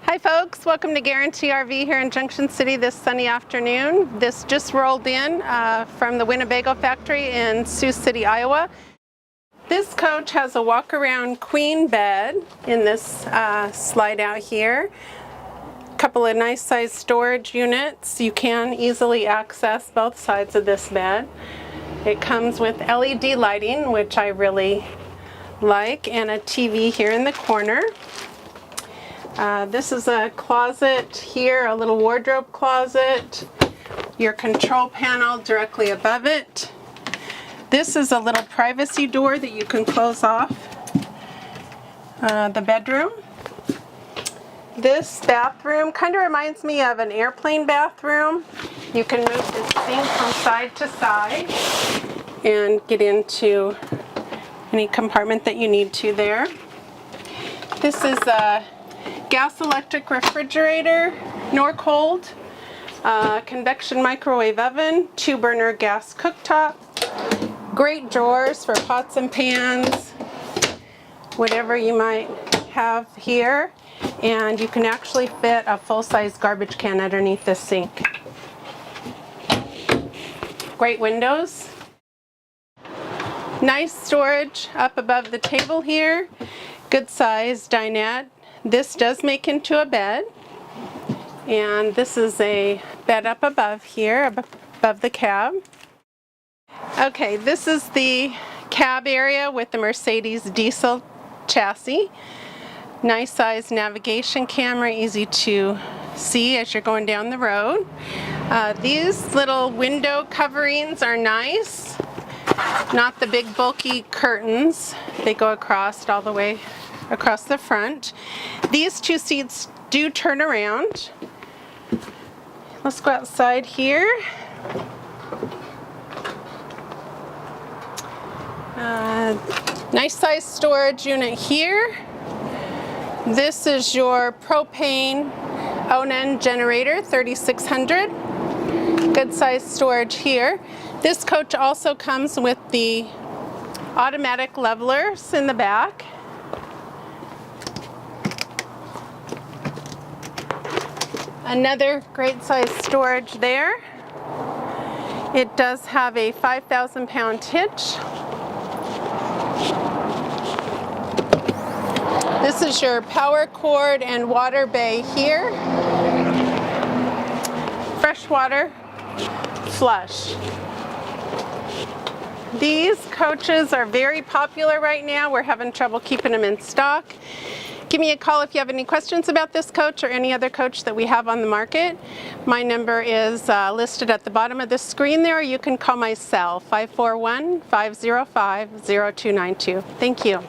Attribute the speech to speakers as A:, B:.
A: Hi folks, welcome to Guaranty RV here in Junction City this sunny afternoon. This just rolled in from the Winnebago factory in Sioux City, Iowa. This coach has a walk-around queen bed in this slide out here. A couple of nice sized storage units. You can easily access both sides of this bed. It comes with LED lighting, which I really like, and a TV here in the corner. This is a closet here, a little wardrobe closet. Your control panel directly above it. This is a little privacy door that you can close off the bedroom. This bathroom kind of reminds me of an airplane bathroom. You can move this sink from side to side and get into any compartment that you need to there. This is a gas electric refrigerator, nor cold, convection microwave oven, 2-burner gas cooktop, great drawers for pots and pans, whatever you might have here, and you can actually fit a full-size garbage can underneath this sink. Great windows. Nice storage up above the table here. Good size dinette. This does make into a bed, and this is a bed up above here, above the cab. Okay, this is the cab area with the Mercedes diesel chassis. Nice size navigation camera, easy to see as you're going down the road. These little window coverings are nice, not the big bulky curtains. They go across all the way across the front. These two seats do turn around. Let's go outside here. Nice size storage unit here. This is your propane Onan generator, 3600. Good size storage here. This coach also comes with the automatic levelers in the back. Another great size storage there. It does have a 5,000-pound hitch. This is your power cord and water bay here. Freshwater flush. These coaches are very popular right now. We're having trouble keeping them in stock. Give me a call if you have any questions about this coach or any other coach that we have on the market. My number is listed at the bottom of the screen there. You can call my cell, 541-505-0292. Thank you.